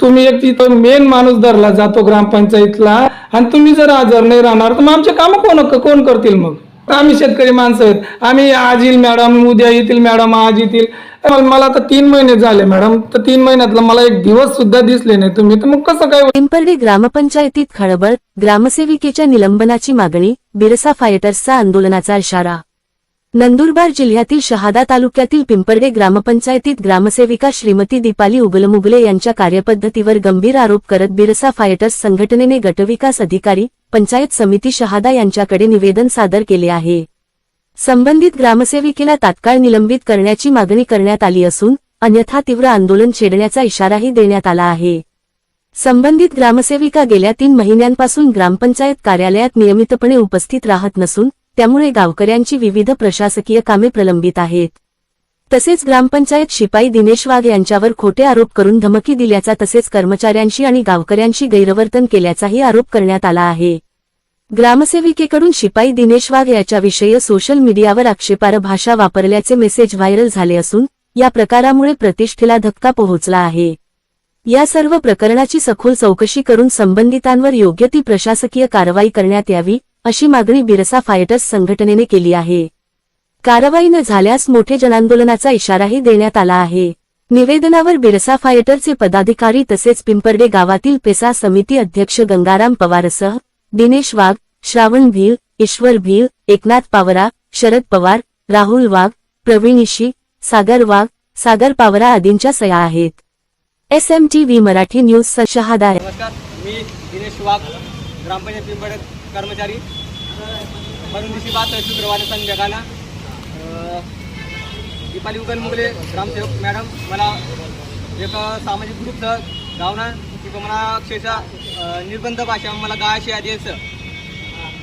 तुम्ही एक तिथं मेन माणूस धरला जातो ग्रामपंचायतला आणि तुम्ही जर हजर नाही राहणार तर मग आमचे काम कोण करतील? मग आम्ही शेतकरी माणसं आहेत, आम्ही आज येईल मॅडम, उद्या येतील मॅडम, आज येतील. मला तर 3 महिने झाले मॅडम, तर 3 महिन्यातला मला एक दिवस सुद्धा दिसले नाही तुम्ही, तर मग कसं काय? पिंपर्डे ग्रामपंचायतीत खळबळ, ग्रामसेविकेच्या निलंबनाची मागणी, बिरसा फायटर्सचा आंदोलनाचा इशारा. नंदुरबार जिल्ह्यातील शहादा तालुक्यातील पिंपर्डे ग्रामपंचायतीत ग्रामसेविका श्रीमती दीपाली उगलमुगले यांच्या कार्यपद्धतीवर गंभीर आरोप करत बिरसा फायटर्स संघटनेने गटविकास अधिकारी, पंचायत समिती शहादा यांच्याकडे निवेदन सादर केले आहे. संबंधित ग्रामसेविकेला तात्काळ निलंबित करण्याची मागणी करण्यात आली असून अन्यथा तीव्र आंदोलन छेडण्याचा इशाराही देण्यात आला आहे. संबंधित ग्रामसेविका गेल्या 3 महिन्यांपासून ग्रामपंचायत कार्यालयात नियमितपणे उपस्थित राहत नसून त्यामुळे गावकऱ्यांची विविध प्रशासकीय कामे प्रलंबित आहेत. तसेच ग्रामपंचायत शिपाई दिनेश वाघ यांच्यावर खोटे आरोप करून धमकी दिल्याचा तसेच कर्मचाऱ्यांशी आणि गावकऱ्यांशी गैरवर्तन केल्याचाही आरोप करण्यात आला आहे. ग्रामसेविकेकडून शिपाई दिनेश वाघ याच्याविषयी सोशल मीडियावर आक्षेपार्ह भाषा वापरल्याचे मेसेज व्हायरल झाले असून या प्रकारामुळे प्रतिष्ठेला धक्का पोहोचला आहे. या सर्व प्रकरणाची सखोल चौकशी करून संबंधितांवर योग्य ती प्रशासकीय कारवाई करण्यात यावी अशी मागणी बिरसा फायटर्स संघटनेने केली आहे. कारवाई न झाल्यास मोठे जनांदोलनाचा इशाराही देण्यात आला आहे. निवेदनावर बिरसा फायटरचे पदाधिकारी तसेच पिंपर्डे गावातील पेसा समिती अध्यक्ष गंगाराम पवारसह दिनेश वाघ, श्रावण भील, ईश्वर भील, एकनाथ पावरा, शरद पवार, राहुल वाघ, प्रवीण इशी, सागर वाघ, सागर पावरा आदींच्या सह्या आहेत. SMTV Marathi news Shahada. नमस्कार, मी दिनेश वाघ, ग्रामपंचायत पिंपर्डे कर्मचारी. परम दिवशी बात शुक्रवारी संध्याकाळला दीपाली उगलमुगले ग्रामसेवक मॅडम मला एक सामाजिक ग्रुपचं गावना की मला अक्षरशः निर्बंध भाषा मला गायशी द्यायचं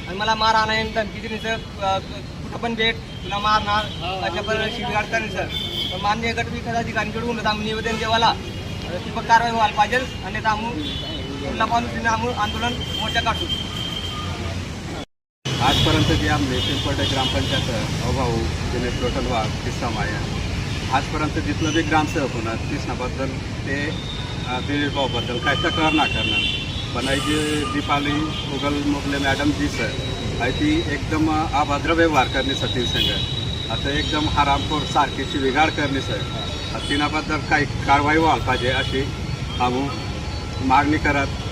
आणि मला मार आणायला धमकी द्यायचं, कुठं पण भेट तुला मारणार अशा प्रकारची शिवीगाळ करायचं. तर मान्य गट विकास अधिकाऱ्यांकडून आम्ही निवेदन देवाला ठिबक कारवाई व्हायला पाहिजे आणि आम्ही पासून आंदोलन मोर्चा काढतो. आजपर्यंत जे आमचे पिंपर्डे ग्रामपंचायत अभाऊ दिनेश टोटल वाघ किस्सा माया आजपर्यंत जिथलं बी ग्रामसेवक होणार कृष्णाबद्दल ते दिनेश भाऊबद्दल काही तक्रार ना करणार. पण जी दीपाली उगलमुगले मॅडम जी सर आहे ती एकदम अभद्र व्यवहार करण्यासाठी संघ आता एकदम हरामखोर सारखीची बिघाड करणे सर तिनाबद्दल काही कारवाई व्हायला पाहिजे अशी आम्ही मागणी करत